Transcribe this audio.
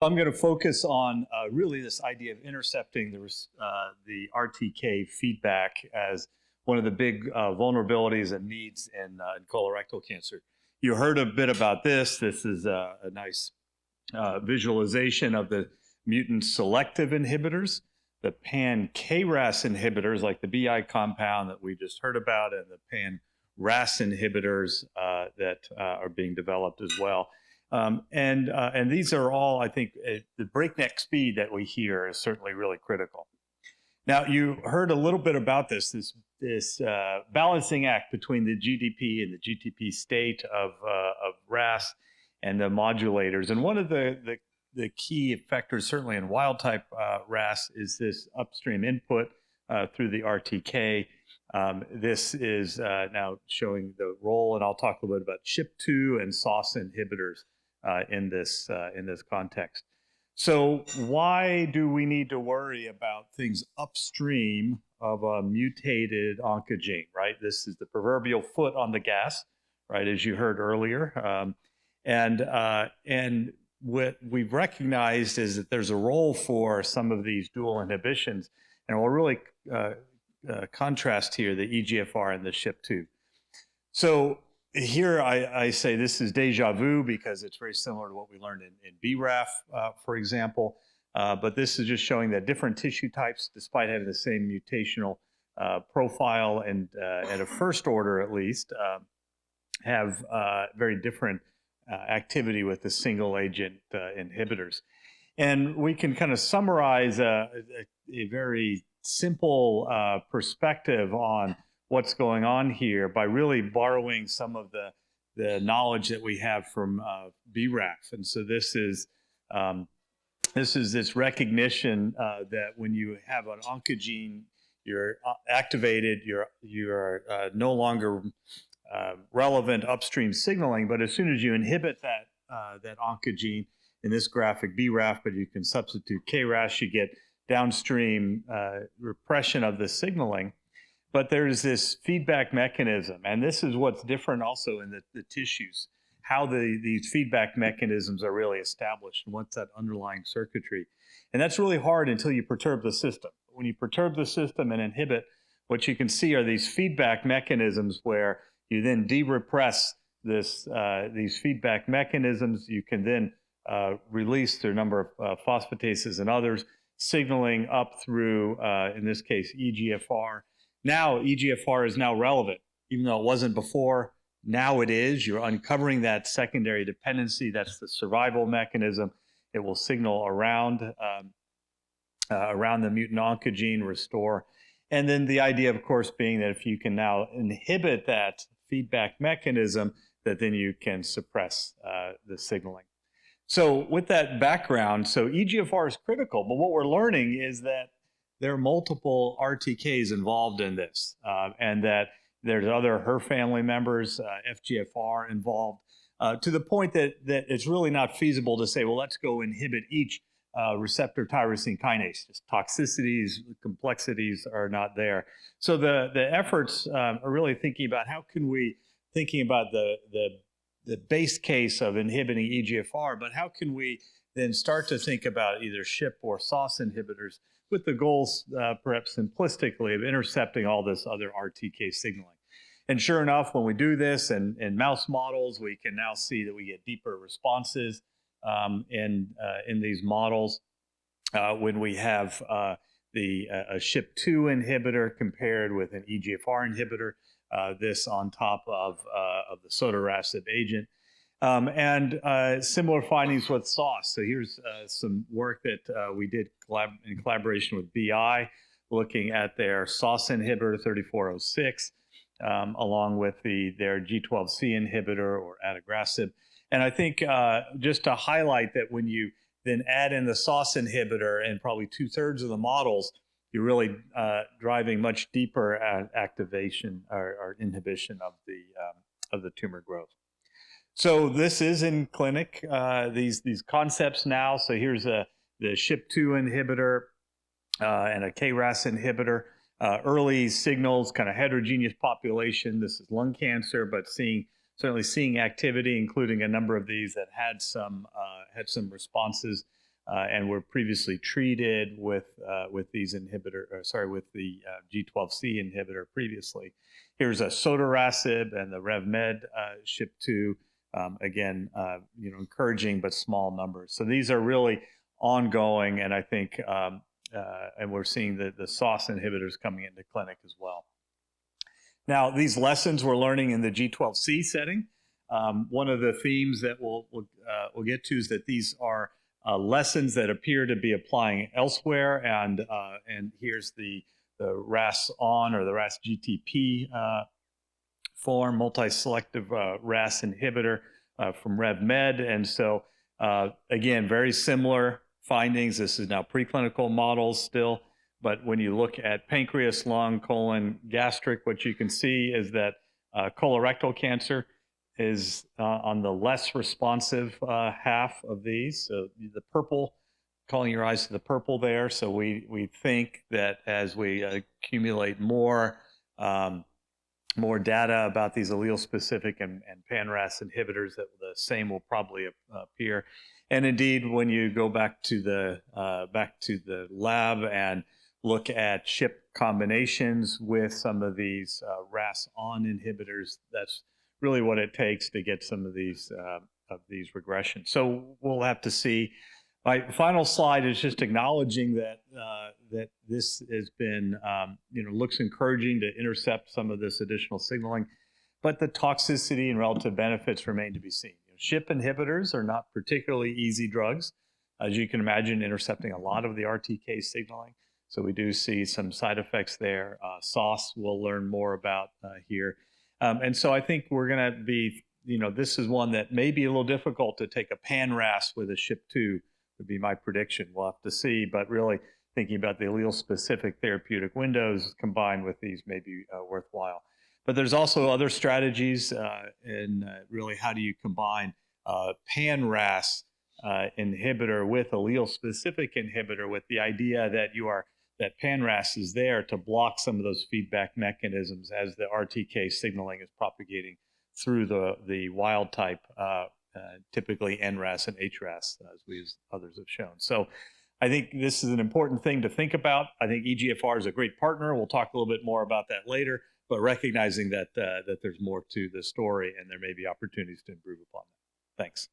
I'm going to focus on really this idea of intercepting the RTK feedback as one of the big vulnerabilities and needs in colorectal cancer. You heard a bit about this. This is a nice visualization of the mutant selective inhibitors, the pan-KRAS inhibitors like the BI compound that we just heard about, and the pan-RAS inhibitors that are being developed as well. And these are all, I think, the breakneck speed that we hear is certainly really critical. Now, you heard a little bit about this balancing act between the GDP and the GTP state of RAS and the modulators. And one of the key effectors, certainly in wild-type RAS, is this upstream input through the RTK. This is now showing the role, and I'll talk a little bit about SHP2 and SOS inhibitors in this context. So why do we need to worry about things upstream of a mutated oncogene, right? This is the proverbial foot on the gas, right, as you heard earlier. And what we've recognized is that there's a role for some of these dual inhibitions, and we'll really contrast here the EGFR and the SHP2. So here I say this is deja vu because it's very similar to what we learned in BRAF, for example. But this is just showing that different tissue types, despite having the same mutational profile and at a first order at least, have very different activity with the single agent inhibitors. And we can kind of summarize a very simple perspective on what's going on here by really borrowing some of the knowledge that we have from BRAF. And so this is this recognition that when you have an oncogene, you're activated, you're no longer relevant upstream signaling, but as soon as you inhibit that oncogene, in this graphic BRAF, but you can substitute KRAS, you get downstream repression of the signaling. But there's this feedback mechanism, and this is what's different also in the tissues, how these feedback mechanisms are really established and what's that underlying circuitry. And that's really hard until you perturb the system. When you perturb the system and inhibit, what you can see are these feedback mechanisms where you then de-repress these feedback mechanisms. You can then release their number of phosphatases and others, signaling up through, in this case, EGFR. Now, EGFR is now relevant, even though it wasn't before. Now it is. You're uncovering that secondary dependency. That's the survival mechanism. It will signal around the mutant oncogene, restore. And then the idea, of course, being that if you can now inhibit that feedback mechanism, that then you can suppress the signaling. So with that background, so EGFR is critical, but what we're learning is that there are multiple RTKs involved in this, and that there's other HER family members, FGFR involved, to the point that it's really not feasible to say, well, let's go inhibit each receptor tyrosine kinase. Just toxicities, complexities are not there. So the efforts are really thinking about how can we, thinking about the base case of inhibiting EGFR, but how can we then start to think about either SHP or SOS inhibitors with the goals, perhaps simplistically, of intercepting all this other RTK signaling. And sure enough, when we do this in mouse models, we can now see that we get deeper responses in these models when we have a SHP2 inhibitor compared with an EGFR inhibitor, this on top of the sotorasib agent. And similar findings with SOS. So here's some work that we did in collaboration with BI, looking at their SOS inhibitor 3406, along with their G12C inhibitor or adagrasib. And I think just to highlight that when you then add in the SOS inhibitor in probably 2/3 of the models, you're really driving much deeper activation or inhibition of the tumor growth. So this is in clinic, these concepts now. So here's the SHP2 inhibitor and a KRAS inhibitor. Early signals, kind of heterogeneous population. This is lung cancer, but certainly seeing activity, including a number of these that had some responses and were previously treated with these with the G12C inhibitor previously. Here's a sotorasib and the RevMed SHP2. Again, encouraging but small numbers. So these are really ongoing, and I think, and we're seeing the SOS inhibitors coming into clinic as well. Now, these lessons we're learning in the G12C setting. One of the themes that we'll get to is that these are lessons that appear to be applying elsewhere, and here's the RAS on or the RAS GTP form, multi-selective RAS inhibitor from RevMed, and so again, very similar findings. This is now preclinical models still, but when you look at pancreas, lung, colon, gastric, what you can see is that colorectal cancer is on the less responsive half of these. So the purple, calling your eyes to the purple there. So we think that as we accumulate more data about these allele-specific and pan-RAS inhibitors, that the same will probably appear. And indeed, when you go back to the lab and look at SHP combinations with some of these RAS-on inhibitors, that's really what it takes to get some of these regressions. So we'll have to see. My final slide is just acknowledging that that this has been, looks encouraging to intercept some of this additional signaling, but the toxicity and relative benefits remain to be seen. SHP inhibitors are not particularly easy drugs, as you can imagine, intercepting a lot of the RTK signaling. So we do see some side effects there. SOS we'll learn more about here. And so I think we're going to be, this is one that may be a little difficult to take a pan-RAS with a SHP2, would be my prediction. We'll have to see, but really thinking about the allele-specific therapeutic windows combined with these may be worthwhile. But there's also other strategies in really how do you combine pan-RAS inhibitor with allele-specific inhibitor with the idea that pan-RAS is there to block some of those feedback mechanisms as the RTK signaling is propagating through the wild type, typically NRAS and HRAS, as others have shown. So I think this is an important thing to think about. I think EGFR is a great partner. We'll talk a little bit more about that later, but recognizing that there's more to the story and there may be opportunities to improve upon that. Thanks.